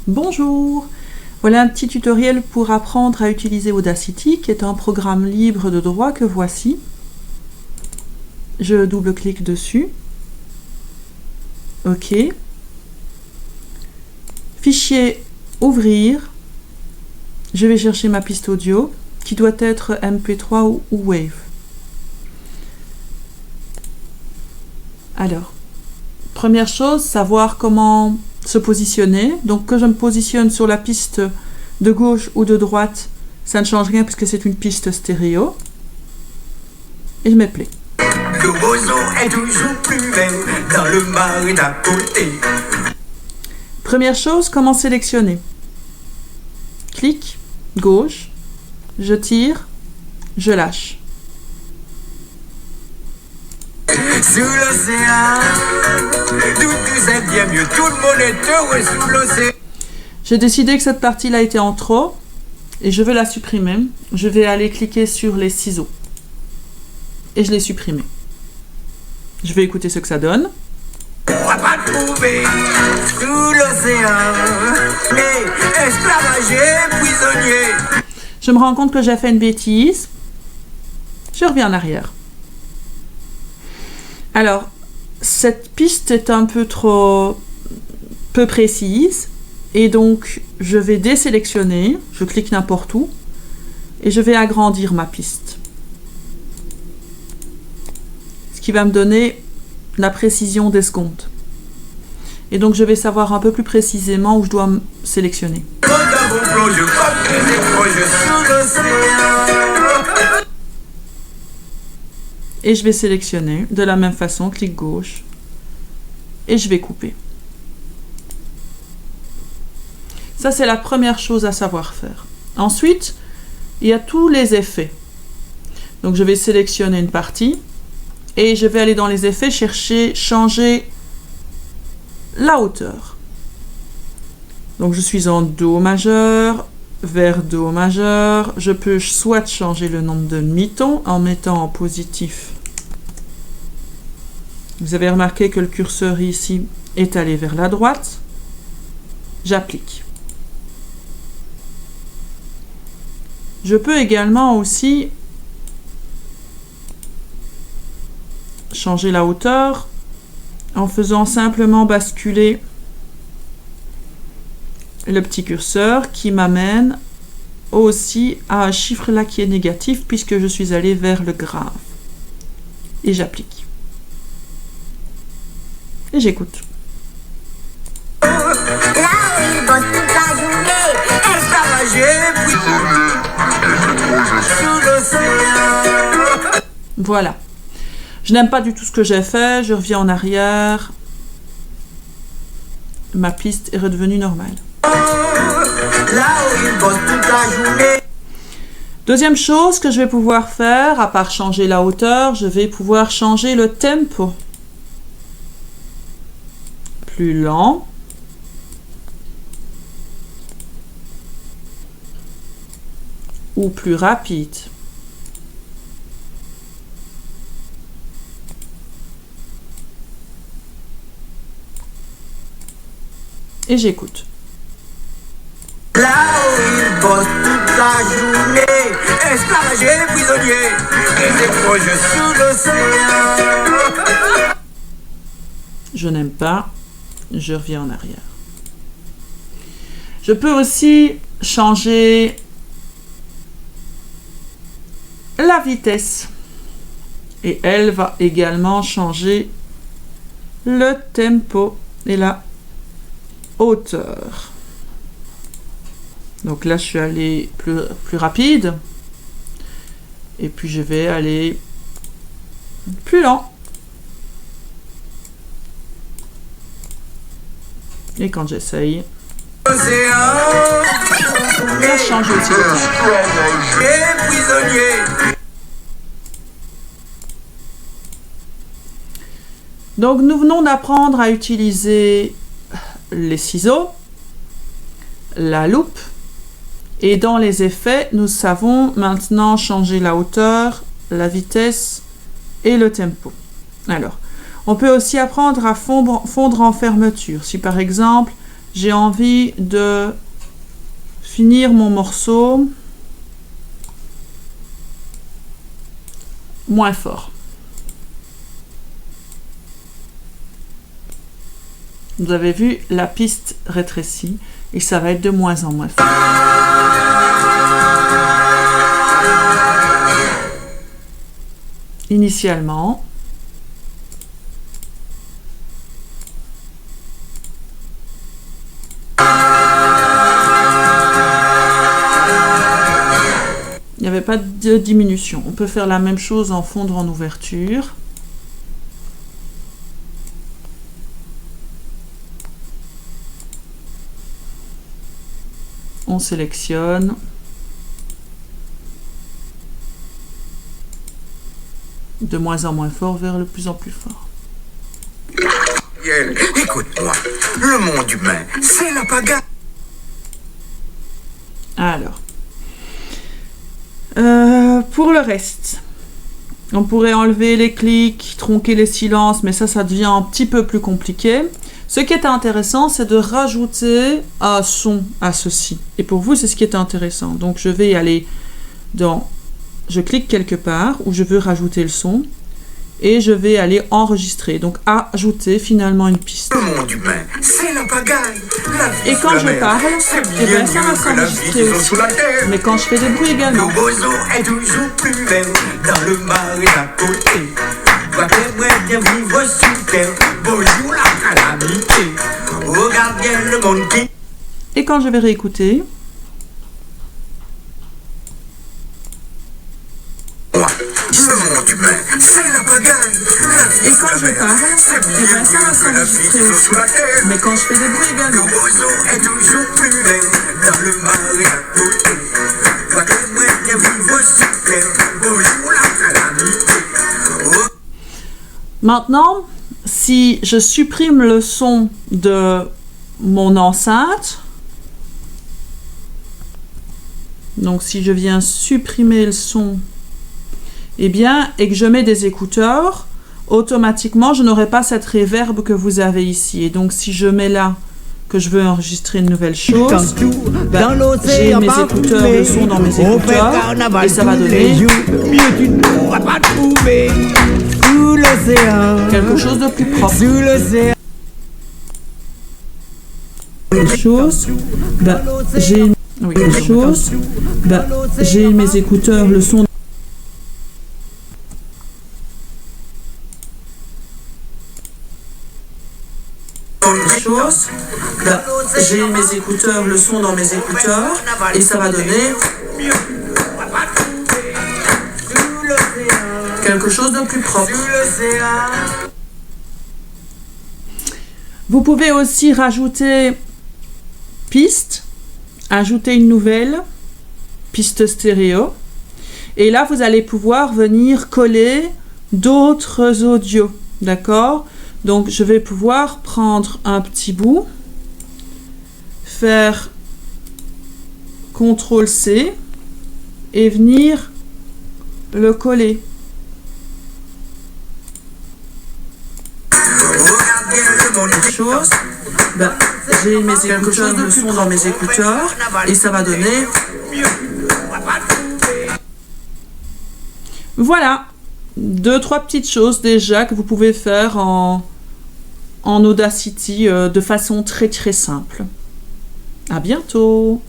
Bonjour! Voilà un petit tutoriel pour apprendre à utiliser Audacity, qui est un programme libre de droit que voici. Je double-clique dessus. OK. Fichier, ouvrir. Je vais chercher ma piste audio, qui doit être MP3 ou Wave. Alors, première chose, savoir comment se positionner. Donc que je me positionne sur la piste de gauche ou de droite, ça ne change rien puisque c'est une piste stéréo. Et je mets play. Le roseau est toujours plus vert dans le marais d'à côté. Première chose, comment sélectionner? Clic, gauche, je tire, je lâche. Sous l'océan, tout c'est bien mieux, tout le monde est heureux sous l'océan. J'ai décidé que cette partie-là était en trop et je vais la supprimer. Je vais aller cliquer sur les ciseaux et je l'ai supprimé. Je vais écouter ce que ça donne. On va pas trouver sous l'océan, mais esclavagés, prisonniers. Je me rends compte que j'ai fait une bêtise. Je reviens en arrière. Alors, cette piste est un peu trop peu précise et donc je vais désélectionner, je clique n'importe où et je vais agrandir ma piste. Ce qui va me donner la précision d'escompte. Et donc je vais savoir un peu plus précisément où je dois me sélectionner. Et je vais sélectionner de la même façon, clic gauche, et je vais couper. Ça, c'est la première chose à savoir faire. Ensuite, il y a tous les effets. Donc, je vais sélectionner une partie, et je vais aller dans les effets, chercher, changer la hauteur. Donc, je suis en Do majeur, vers Do majeur, je peux soit changer le nombre de demi-tons en mettant en positif. Vous avez remarqué que le curseur ici est allé vers la droite. J'applique. Je peux également aussi changer la hauteur en faisant simplement basculer le petit curseur qui m'amène aussi à un chiffre là qui est négatif puisque je suis allé vers le grave. Et j'applique. Et j'écoute. Voilà. Je n'aime pas du tout ce que j'ai fait, je reviens en arrière. Ma piste est redevenue normale. Deuxième chose que je vais pouvoir faire, à part changer la hauteur, je vais pouvoir changer le tempo. Plus lent. Ou plus rapide. Et j'écoute. Là où ils bossent toute la journée, esclavagés, prisonniers, et des projets sous l'océan. Je n'aime pas, je reviens en arrière. Je peux aussi changer la vitesse. Et elle va également changer le tempo et la hauteur. Donc là, je suis allé plus rapide. Et puis, je vais aller plus lent. Et quand j'essaye, ça change aussi le temps. Donc, nous venons d'apprendre à utiliser les ciseaux, la loupe, et dans les effets, nous savons maintenant changer la hauteur, la vitesse et le tempo. Alors, on peut aussi apprendre à fondre en fermeture. Si par exemple, j'ai envie de finir mon morceau moins fort. Vous avez vu, la piste rétrécit et ça va être de moins en moins fort. Initialement, il n'y avait pas de diminution. On peut faire la même chose en fondre en ouverture. On sélectionne. De moins en moins fort vers le plus en plus fort. Écoute-moi, le monde humain, c'est la pagaille. Alors, pour le reste, on pourrait enlever les clics, tronquer les silences, mais ça devient un petit peu plus compliqué. Ce qui est intéressant, c'est de rajouter un son à ceci. Et pour vous, c'est ce qui est intéressant. Donc, je vais aller dans... Je clique quelque part où je veux rajouter le son. Et je vais aller enregistrer. Donc, ajouter finalement une piste. Le monde humain, c'est la pagaille. Et quand je parle, eh bien, ça va s'enregistrer aussi. Mais quand je fais des bruits également. Le bozo est toujours plus belle dans le marais d'à côté. Toi qui aimerais bien vivre sous terre, bonjour la calamité. Regarde bien le monde qui... Et quand je vais réécouter... Le monde humain, c'est la pagaille. Et quand je parle, eh bien, ça va s'enregistrer aussi. Mais quand je fais des bruits également. Le bozo est toujours plus belle dans le marais d'à côté. Toi qui aimerais bien vivre sous terre, bonjour la calamité. Maintenant, si je supprime le son de mon enceinte, donc si je viens supprimer le son, eh bien, et que je mets des écouteurs, automatiquement, je n'aurai pas cette reverb que vous avez ici. Et donc, si je mets là que je veux enregistrer une nouvelle chose, j'ai mes écouteurs, le son dans mes écouteurs, et ça va donner mieux tu ne pourras pas trouver sous l'océan. quelque chose de plus propre. Sous l'océan. J'ai mes écouteurs, le son. J'ai mes écouteurs, le son dans mes écouteurs, et ça va donner quelque chose de plus propre. Vous pouvez aussi rajouter piste, ajouter une nouvelle piste stéréo, et là vous allez pouvoir venir coller d'autres audios, d'accord? Donc je vais pouvoir prendre un petit bout, faire CTRL-C et venir le coller. J'ai mes écouteurs, le son dans mes écouteurs, et ça va donner... Voilà, 2-3 petites choses déjà que vous pouvez faire en Audacity de façon très très simple. À bientôt!